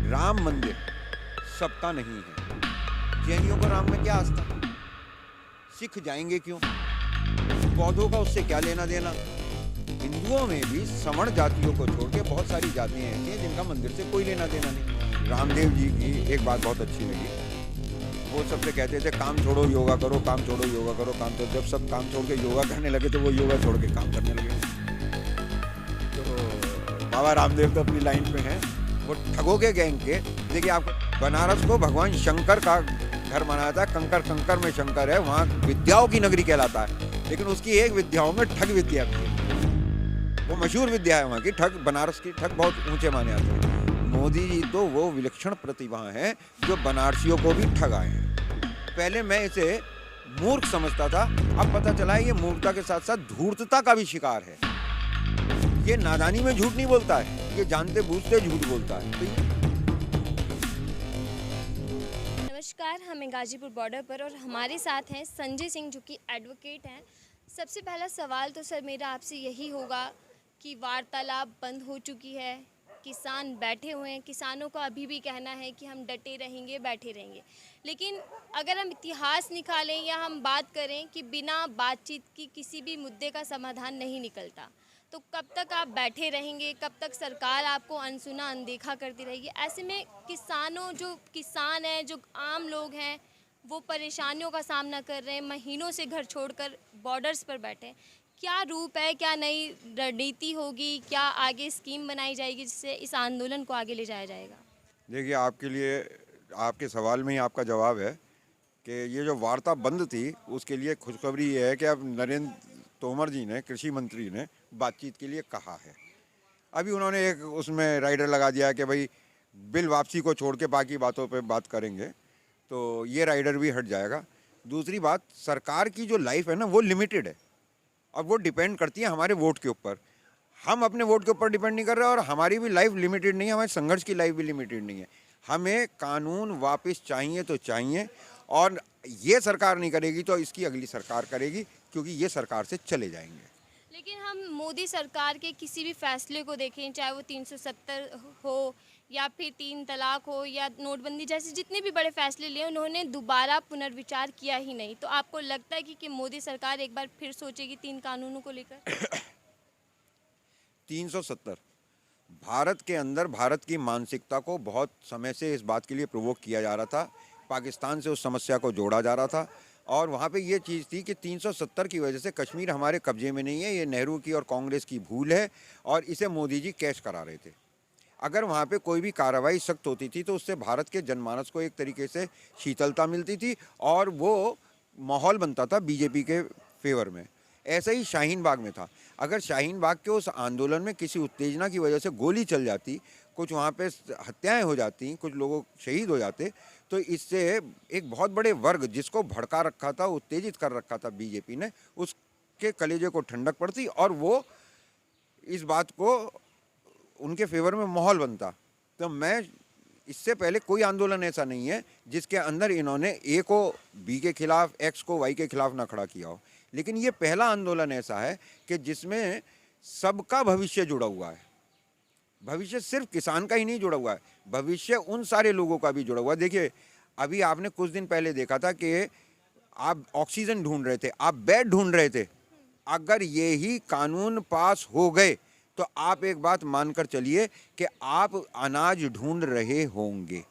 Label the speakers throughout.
Speaker 1: राम मंदिर सबका नहीं है। जैनियों को राम में क्या आस्था, सिख जाएंगे क्यों, पौधों का उससे क्या लेना देना। हिंदुओं में भी सवर्ण जातियों को छोड़ के बहुत सारी जातियां ऐसी हैं जिनका मंदिर से कोई लेना देना नहीं। रामदेव जी की एक बात बहुत अच्छी लगी, वो सबसे कहते थे काम छोड़ो योगा करो, काम छोड़ो योगा करो, काम। तो जब सब काम छोड़ के योगा करने लगे तो वो योगा छोड़ के काम करने लगे। तो बाबा रामदेव तो अपनी लाइन पे हैं, वो ठगों के गैंग के। देखिए, आपको बनारस को भगवान शंकर का घर बनाया था, कंकर कंकर में शंकर है, वहाँ विद्याओं की नगरी कहलाता है, लेकिन उसकी एक विद्याओं में ठग विद्या भी है। वो मशहूर विद्या है वहाँ की, ठग। बनारस की ठग बहुत ऊंचे माने आते हैं। मोदी जी तो वो विलक्षण प्रतिभा हैं जो बनारसियों को भी ठगाए हैं। पहले मैं इसे मूर्ख समझता था, अब पता चला है ये मूर्खता के साथ साथ धूर्तता का भी शिकार है। ये नादानी में झूठ नहीं बोलता है, ये जानते बूझते झूठ बोलता है। तो
Speaker 2: नमस्कार, हमें गाजीपुर बॉर्डर पर और हमारे साथ हैं संजय सिंह जो कि एडवोकेट हैं। सबसे पहला सवाल तो सर मेरा आपसे यही होगा कि वार्तालाप बंद हो चुकी है, किसान बैठे हुए हैं, किसानों का अभी भी कहना है कि हम डटे रहेंगे, बैठे रहेंगे। लेकिन अगर हम इतिहास निकालें या हम बात करें कि बिना बातचीत की किसी भी मुद्दे का समाधान नहीं निकलता, तो कब तक आप बैठे रहेंगे, कब तक सरकार आपको अनसुना अनदेखा करती रहेगी। ऐसे में किसानों, जो किसान हैं, जो आम लोग हैं, वो परेशानियों का सामना कर रहे हैं, महीनों से घर छोड़कर बॉर्डर्स पर बैठे हैं। क्या रूप है, क्या नई रणनीति होगी, क्या आगे स्कीम बनाई जाएगी जिससे इस आंदोलन को आगे ले जाया जाएगा?
Speaker 1: देखिए, आपके लिए आपके सवाल में ही आपका जवाब है कि ये जो वार्ता बंद थी उसके लिए खुशखबरी ये है कि अब नरेंद्र तोमर जी ने, कृषि मंत्री ने, बातचीत के लिए कहा है। अभी उन्होंने एक उसमें राइडर लगा दिया कि भाई बिल वापसी को छोड़ के बाकी बातों पे बात करेंगे, तो ये राइडर भी हट जाएगा। दूसरी बात, सरकार की जो लाइफ है ना वो लिमिटेड है और वो डिपेंड करती है हमारे वोट के ऊपर। हम अपने वोट के ऊपर डिपेंड नहीं कर रहे और हमारी भी लाइफ लिमिटेड नहीं है, हमारे संघर्ष की लाइफ भी लिमिटेड नहीं है। हमें कानून वापस चाहिए तो चाहिए, और ये सरकार नहीं करेगी तो इसकी अगली सरकार करेगी, क्योंकि ये सरकार से चले जाएंगे।
Speaker 2: लेकिन हम मोदी सरकार के किसी भी फैसले को देखें, चाहे वो 370 हो या फिर 3 तलाक हो या नोटबंदी जैसे जितने भी बड़े फैसले लिए, उन्होंने दोबारा पुनर्विचार किया ही नहीं। तो आपको लगता है कि मोदी सरकार एक बार फिर सोचेगी 3 कानूनों को लेकर?
Speaker 1: 370 भारत के अंदर भारत की मानसिकता को बहुत समय से इस बात के लिए प्रोवोक किया जा रहा था, पाकिस्तान से उस समस्या को जोड़ा जा रहा था, और वहाँ पे ये चीज़ थी कि 370 की वजह से कश्मीर हमारे कब्जे में नहीं है, ये नेहरू की और कांग्रेस की भूल है, और इसे मोदी जी कैश करा रहे थे। अगर वहाँ पे कोई भी कार्रवाई सख्त होती थी तो उससे भारत के जनमानस को एक तरीके से शीतलता मिलती थी और वो माहौल बनता था बीजेपी के फेवर में। ऐसा ही शाहीन बाग में था। अगर शाहीन बाग के उस आंदोलन में किसी उत्तेजना की वजह से गोली चल जाती, कुछ वहाँ पे हत्याएं हो जाती, कुछ लोगों शहीद हो जाते, तो इससे एक बहुत बड़े वर्ग जिसको भड़का रखा था, उत्तेजित कर रखा था बीजेपी ने, उसके कलेजे को ठंडक पड़ती और वो इस बात को उनके फेवर में माहौल बनता। तो मैं, इससे पहले कोई आंदोलन ऐसा नहीं है जिसके अंदर इन्होंने ए को बी के खिलाफ, एक्स को वाई के खिलाफ ना खड़ा किया हो, लेकिन ये पहला आंदोलन ऐसा है कि जिसमें सबका भविष्य जुड़ा हुआ है। भविष्य सिर्फ किसान का ही नहीं जुड़ा हुआ है, भविष्य उन सारे लोगों का भी जुड़ा हुआ है। देखिए, अभी आपने कुछ दिन पहले देखा था कि आप ऑक्सीजन ढूंढ रहे थे, आप बेड ढूंढ रहे थे। अगर ये ही कानून पास हो गए तो आप एक बात मानकर चलिए कि आप अनाज ढूंढ रहे होंगे।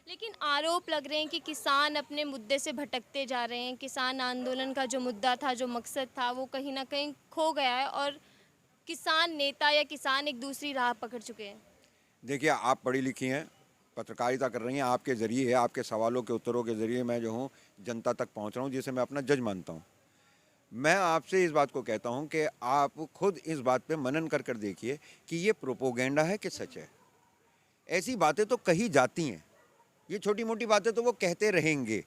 Speaker 2: लेकिन आरोप लग रहे हैं कि किसान अपने मुद्दे से भटकते जा रहे हैं। किसान आंदोलन का जो मुद्दा था, जो मकसद था, वो कहीं ना कहीं खो गया है और किसान नेता या किसान एक दूसरी राह पकड़ चुके हैं।
Speaker 1: देखिए, आप पढ़ी लिखी हैं, पत्रकारिता कर रही हैं, आपके ज़रिए, आपके सवालों के उत्तरों के ज़रिए मैं जो हूँ जनता तक पहुँच रहा हूँ, जिसे मैं अपना जज मानता हूँ। मैं आपसे इस बात को कहता हूँ कि आप खुद इस बात पे मनन कर कर देखिए कि ये प्रोपोगेंडा है कि सच है। ऐसी बातें तो कही जाती हैं, ये छोटी मोटी बातें तो वो कहते रहेंगे,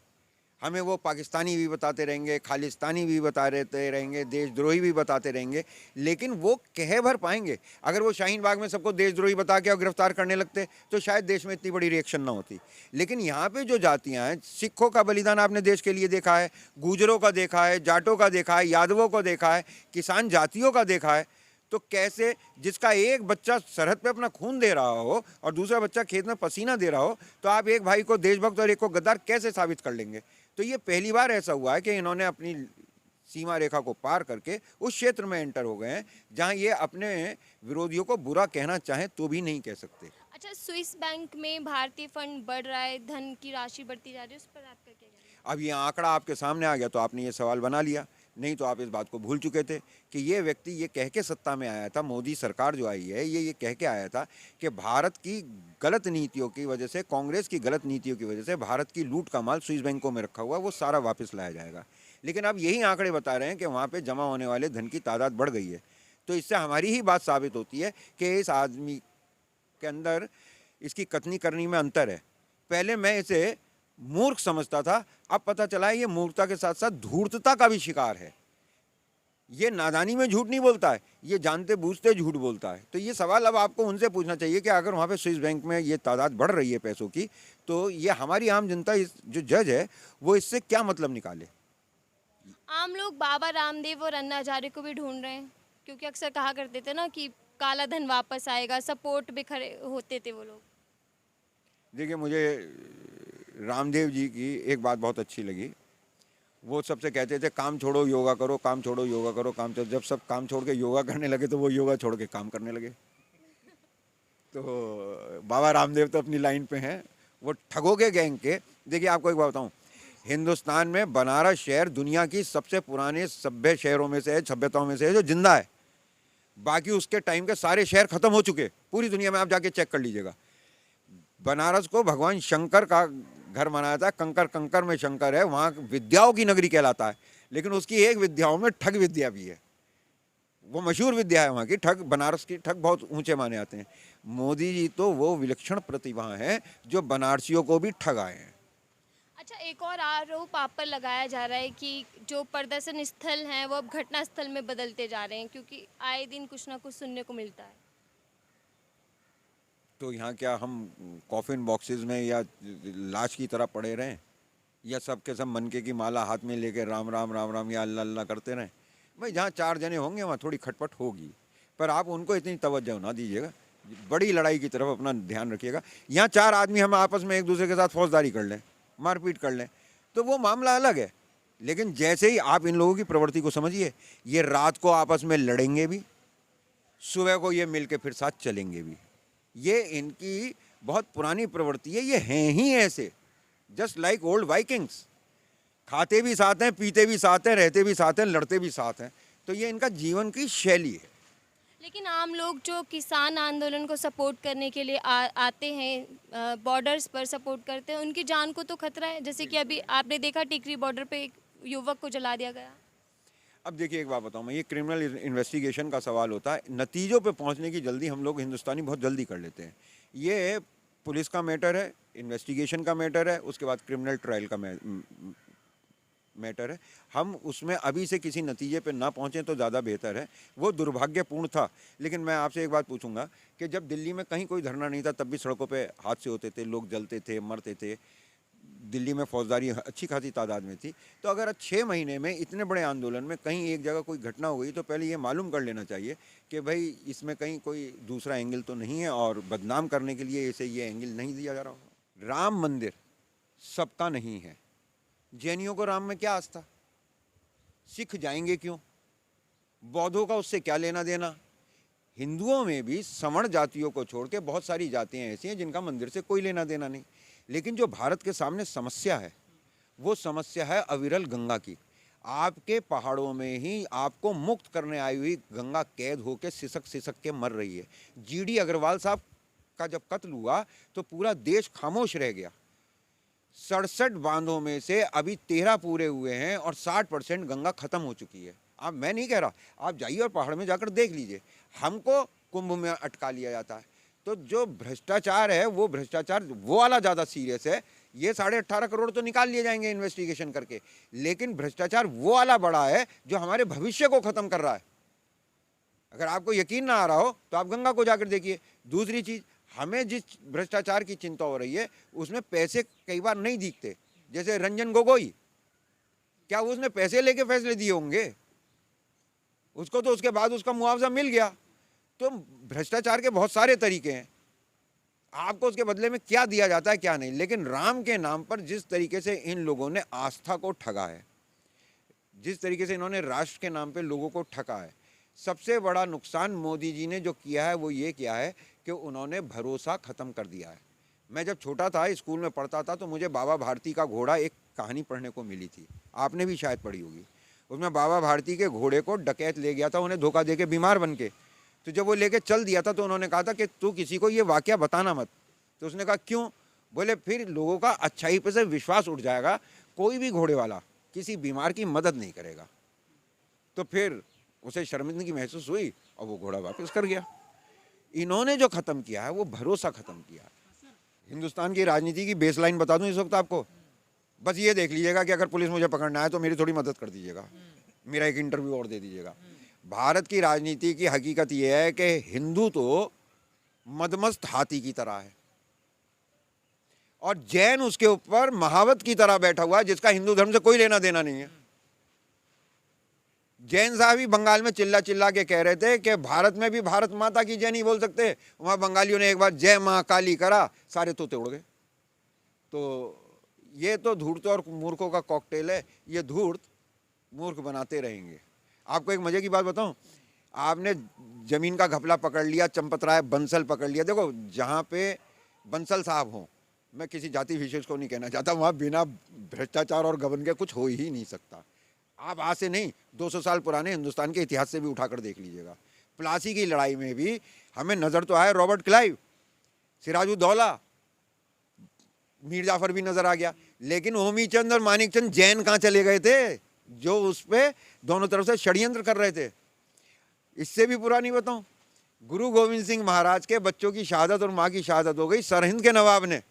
Speaker 1: हमें वो पाकिस्तानी भी बताते रहेंगे, खालिस्तानी भी बताते रहेंगे, देशद्रोही भी बताते रहेंगे, लेकिन वो कह भर पाएंगे? अगर वो शाहीन बाग में सबको देशद्रोही बता के और गिरफ्तार करने लगते तो शायद देश में इतनी बड़ी रिएक्शन ना होती। लेकिन यहाँ पे जो जातियाँ हैं, सिखों का बलिदान आपने देश के लिए देखा है, गुजरों का देखा है, जाटों का देखा है, यादवों को देखा है, किसान जातियों का देखा है, तो कैसे, जिसका एक बच्चा सरहद पे अपना खून दे रहा हो और दूसरा बच्चा खेत में पसीना दे रहा हो, तो आप एक भाई को देशभक्त और एक को गद्दार कैसे साबित कर लेंगे? तो ये पहली बार ऐसा हुआ है कि इन्होंने अपनी सीमा रेखा को पार करके उस क्षेत्र में एंटर हो गए हैं जहां ये अपने विरोधियों को बुरा कहना चाहें तो भी नहीं कह सकते।
Speaker 2: अच्छा, स्विस बैंक में भारतीय फंड बढ़ रहा है, धन की राशि बढ़ती जा रही है, उस पर आपका क्या कहना है?
Speaker 1: अब ये आंकड़ा आपके सामने आ गया तो आपने ये सवाल बना लिया, नहीं तो आप इस बात को भूल चुके थे कि ये व्यक्ति ये कह के सत्ता में आया था, मोदी सरकार जो आई है ये कह के आया था कि भारत की गलत नीतियों की वजह से, कांग्रेस की गलत नीतियों की वजह से भारत की लूट का माल स्विस बैंकों में रखा हुआ है वो सारा वापस लाया जाएगा। लेकिन अब यही आंकड़े बता रहे हैं कि वहाँ पे जमा होने वाले धन की तादाद बढ़ गई है। तो इससे हमारी ही बात साबित होती है कि इस आदमी के अंदर इसकी कथनी करनी में अंतर है। पहले मैं इसे मूर्ख समझता था, अब पता चला है ये मूर्खता के साथ साथ धूर्तता का भी शिकार है। ये नादानी में झूठ नहीं बोलता है, ये जानते बूझते झूठ बोलता है। तो ये सवाल अब आपको उनसे पूछना चाहिए कि अगर वहाँ पे स्विस बैंक में ये तादाद बढ़ रही है पैसों की, तो ये हमारी आम जनता, इस जो जज है वो इससे क्या मतलब निकाले?
Speaker 2: आम लोग बाबा रामदेव और अन्ना हजारे को भी ढूंढ रहे हैं, क्योंकि अक्सर कहा करते थे ना कि काला धन वापस आएगा, सपोर्ट में खड़े होते थे वो लोग।
Speaker 1: देखिए, मुझे रामदेव जी की एक बात बहुत अच्छी लगी। वो सबसे कहते थे काम छोड़ो योगा करो, काम छोड़ो योगा करो, काम छोड़ो। जब सब काम छोड़ के योगा करने लगे तो वो योगा छोड़ के काम करने लगे। तो बाबा रामदेव तो अपनी लाइन पे हैं, वो ठगों के गैंग के। देखिए, आपको एक बात बताऊं, हिंदुस्तान में बनारस शहर दुनिया की सबसे पुराने सभ्य शहरों में से है, सभ्यताओं में से है जो जिंदा है। बाकी उसके टाइम के सारे शहर खत्म हो चुके, पूरी दुनिया में आप जाके चेक कर लीजिएगा। बनारस को भगवान शंकर का घर बनाया था, कंकर कंकर में शंकर है, वहाँ विद्याओं की नगरी कहलाता है। लेकिन उसकी एक विद्याओं में ठग विद्या भी है, वो मशहूर विद्या है वहाँ की। ठग, बनारस की ठग बहुत ऊंचे माने आते हैं। मोदी जी तो वो विलक्षण प्रतिभा हैं जो बनारसियों को भी ठग आए हैं।
Speaker 2: अच्छा, एक और आरोप आप पर लगाया जा रहा है कि जो प्रदर्शन स्थल हैं वो अब घटना स्थल में बदलते जा रहे हैं, क्योंकि आए दिन कुछ ना कुछ सुनने को मिलता है।
Speaker 1: तो यहाँ क्या हम कॉफिन बॉक्सेस में या लाश की तरह पड़े रहें, या सब के सब मनके की माला हाथ में लेके राम राम राम राम या अल्लाह अल्लाह करते रहें? भाई, जहाँ चार जने होंगे वहाँ थोड़ी खटपट होगी, पर आप उनको इतनी तवज्जो ना दीजिएगा। बड़ी लड़ाई की तरफ अपना ध्यान रखिएगा। यहाँ चार आदमी हम आपस में एक दूसरे के साथ फौजदारी कर लें, मारपीट कर लें, तो वो मामला अलग है। लेकिन जैसे ही आप इन लोगों की प्रवृत्ति को समझिए, ये रात को आपस में लड़ेंगे भी, सुबह को ये मिल के फिर साथ चलेंगे भी। ये इनकी बहुत पुरानी प्रवृत्ति है, ये हैं ही ऐसे, जस्ट लाइक ओल्ड वाइकिंग्स। खाते भी साथ हैं, पीते भी साथ हैं, रहते भी साथ हैं, लड़ते भी साथ हैं। तो ये इनका जीवन की शैली है।
Speaker 2: लेकिन आम लोग जो किसान आंदोलन को सपोर्ट करने के लिए आते हैं, बॉर्डर्स पर सपोर्ट करते हैं, उनकी जान को तो खतरा है। जैसे कि अभी आपने देखा टिकरी बॉर्डर पे एक युवक को जला दिया गया।
Speaker 1: अब देखिए, एक बात बताऊँ मैं, ये क्रिमिनल इन्वेस्टिगेशन का सवाल होता है। नतीजों पे पहुंचने की जल्दी हम लोग हिंदुस्तानी बहुत जल्दी कर लेते हैं। ये पुलिस का मैटर है, इन्वेस्टिगेशन का मैटर है, उसके बाद क्रिमिनल ट्रायल का मैटर है। हम उसमें अभी से किसी नतीजे पे ना पहुंचें तो ज़्यादा बेहतर है। वो दुर्भाग्यपूर्ण था। लेकिन मैं आपसे एक बात पूछूंगा कि जब दिल्ली में कहीं कोई धरना नहीं था तब भी सड़कों पे हादसे होते थे, लोग जलते थे, मरते थे। दिल्ली में फौजदारी अच्छी खासी तादाद में थी। तो अगर 6 महीने में इतने बड़े आंदोलन में कहीं एक जगह कोई घटना हो गई तो पहले ये मालूम कर लेना चाहिए कि भाई इसमें कहीं कोई दूसरा एंगल तो नहीं है और बदनाम करने के लिए इसे ये एंगल नहीं दिया जा रहा हो। राम मंदिर सबका नहीं है। जैनियों को राम में क्या आस्था, सिख जाएंगे क्यों, बौद्धों का उससे क्या लेना देना। हिंदुओं में भी सवर्ण जातियों को छोड़ के बहुत सारी जातियाँ ऐसी हैं जिनका मंदिर से कोई लेना देना नहीं। लेकिन जो भारत के सामने समस्या है वो समस्या है अविरल गंगा की। आपके पहाड़ों में ही आपको मुक्त करने आई हुई गंगा कैद होकर सिसक सिसक के मर रही है। जीडी अग्रवाल साहब का जब कत्ल हुआ तो पूरा देश खामोश रह गया। 67 बांधों में से अभी 13 पूरे हुए हैं और 60% गंगा खत्म हो चुकी है। आप, मैं नहीं कह रहा, आप जाइए और पहाड़ में जाकर देख लीजिए। हमको कुंभ में अटका लिया जाता है। तो जो भ्रष्टाचार है वो भ्रष्टाचार वो वाला ज़्यादा सीरियस है। ये 18.5 करोड़ तो निकाल लिए जाएंगे इन्वेस्टिगेशन करके, लेकिन भ्रष्टाचार वो वाला बड़ा है जो हमारे भविष्य को ख़त्म कर रहा है। अगर आपको यकीन ना आ रहा हो तो आप गंगा को जाकर देखिए। दूसरी चीज़, हमें जिस भ्रष्टाचार की चिंता हो रही है उसमें पैसे कई बार नहीं दिखते। जैसे रंजन गोगोई, क्या उसने पैसे लेके फैसले दिए होंगे? उसको तो उसके बाद उसका मुआवजा मिल गया। तो भ्रष्टाचार के बहुत सारे तरीके हैं, आपको उसके बदले में क्या दिया जाता है क्या नहीं। लेकिन राम के नाम पर जिस तरीके से इन लोगों ने आस्था को ठगा है, जिस तरीके से इन्होंने राष्ट्र के नाम पे लोगों को ठगा है, सबसे बड़ा नुकसान मोदी जी ने जो किया है वो ये किया है कि उन्होंने भरोसा ख़त्म कर दिया है। मैं जब छोटा था, स्कूल में पढ़ता था, तो मुझे बाबा भारती का घोड़ा एक कहानी पढ़ने को मिली थी, आपने भी शायद पढ़ी होगी। उसमें बाबा भारती के घोड़े को डकैत ले गया था, उन्हें धोखा दे के बीमार बन के। तो जब वो लेके चल दिया था तो उन्होंने कहा था कि तू किसी को ये वाकया बताना मत। तो उसने कहा क्यों? बोले फिर लोगों का अच्छाई पे से विश्वास उठ जाएगा, कोई भी घोड़े वाला किसी बीमार की मदद नहीं करेगा। तो फिर उसे शर्मिंदगी महसूस हुई और वो घोड़ा वापस कर गया। इन्होंने जो ख़त्म किया है वो भरोसा ख़त्म किया। हिंदुस्तान की राजनीति की बेसलाइन बता दूं इस वक्त आपको, बस ये देख लीजिएगा कि अगर पुलिस मुझे पकड़ना है तो मेरी थोड़ी मदद कर दीजिएगा, मेरा एक इंटरव्यू और दे दीजिएगा। भारत की राजनीति की हकीकत यह है कि हिंदू तो मदमस्त हाथी की तरह है और जैन उसके ऊपर महावत की तरह बैठा हुआ है, जिसका हिंदू धर्म से कोई लेना देना नहीं है। जैन साहब ही बंगाल में चिल्ला चिल्ला के कह रहे थे कि भारत में भी भारत माता की जय नहीं बोल सकते। वहाँ बंगालियों ने एक बार जय माँ काली करा, सारे तोते उड़ गए। तो ये तो धूर्त और मूर्खों का कॉकटेल है, ये धूर्त मूर्ख बनाते रहेंगे। आपको एक मजे की बात बताऊं, आपने जमीन का घपला पकड़ लिया, चंपतराय बंसल पकड़ लिया। देखो जहाँ पे बंसल साहब हों, मैं किसी जाति विशेष को नहीं कहना चाहता, वहाँ बिना भ्रष्टाचार और गबन के कुछ हो ही नहीं सकता। आप आज से नहीं 200 साल पुराने हिंदुस्तान के इतिहास से भी उठाकर देख लीजिएगा। प्लासी की लड़ाई में भी हमें नज़र तो आया रॉबर्ट क्लाइव, सिराजुद्दौला, मीर जाफर भी नजर आ गया, लेकिन होमी चंद और मानिक चंद जैन कहाँ चले गए थे, जो उस पर दोनों तरफ से षड्यंत्र कर रहे थे। इससे भी पुरानी बताऊं, गुरु गोविंद सिंह महाराज के बच्चों की शहादत और माँ की शहादत हो गई, सरहिंद के नवाब ने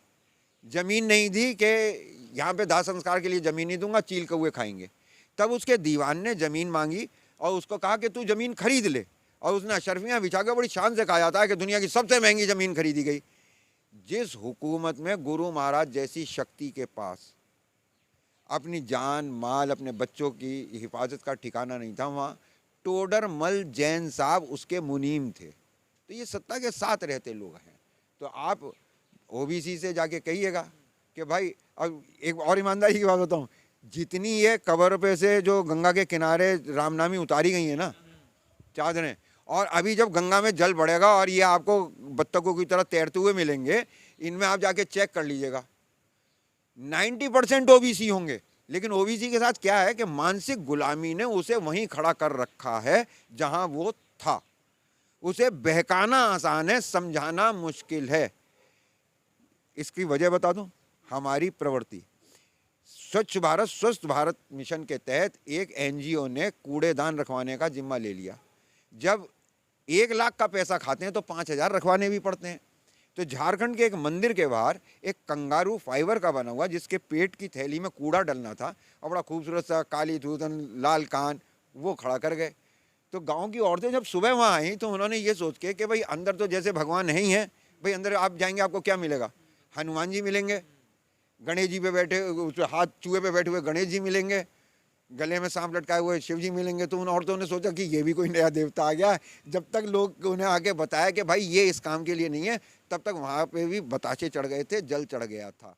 Speaker 1: जमीन नहीं दी कि यहाँ पे दाह संस्कार के लिए जमीन नहीं दूंगा, चील कौए खाएंगे। तब उसके दीवान ने जमीन मांगी और उसको कहा कि तू जमीन खरीद ले, और उसने अशरफियाँ बिछा के बड़ी शान से कहा जाता है कि दुनिया की सबसे महंगी जमीन खरीदी गई। जिस हुकूमत में गुरु महाराज जैसी शक्ति के पास अपनी जान माल अपने बच्चों की हिफाजत का ठिकाना नहीं था, वहाँ टोडरमल जैन साहब उसके मुनीम थे। तो ये सत्ता के साथ रहते लोग हैं। तो आप ओबीसी से जाके कहिएगा कि भाई, अब एक और ईमानदारी की बात बताऊँ, जितनी ये कबर पे से जो गंगा के किनारे रामनामी उतारी गई है ना चादरें, और अभी जब गंगा में जल बढ़ेगा और ये आपको बत्तखों की तरह तैरते हुए मिलेंगे, इनमें आप जाके चेक कर लीजिएगा 90% ओबीसी होंगे। लेकिन ओबीसी के साथ क्या है कि मानसिक गुलामी ने उसे वहीं खड़ा कर रखा है जहां वो था। उसे बहकाना आसान है, समझाना मुश्किल है। इसकी वजह बता दूं, हमारी प्रवृत्ति। स्वच्छ भारत स्वस्थ भारत मिशन के तहत एक एनजीओ ने कूड़ेदान रखवाने का जिम्मा ले लिया। जब 1 लाख का पैसा खाते हैं तो 5,000 रखवाने भी पड़ते हैं। तो झारखंड के एक मंदिर के बाहर एक कंगारू फाइबर का बना हुआ, जिसके पेट की थैली में कूड़ा डलना था, और बड़ा खूबसूरत सा काली धूतन लाल कान, वो खड़ा कर गए। तो गांव की औरतें जब सुबह वहाँ आई तो उन्होंने ये सोच के कि भाई अंदर तो जैसे भगवान नहीं है, भाई अंदर आप जाएंगे आपको क्या मिलेगा, हनुमान जी मिलेंगे, गणेश जी पे बैठे हाथ चूहे पे बैठे हुए गणेश जी मिलेंगे, गले में सांप लटकाए हुए शिव जी मिलेंगे। तो उन औरतों ने सोचा कि ये भी कोई नया देवता आ गया। जब तक लोग उन्हें आके बताया कि भाई ये इस काम के लिए नहीं है, तब तक वहाँ पे भी बताशे चढ़ गए थे, जल चढ़ गया था।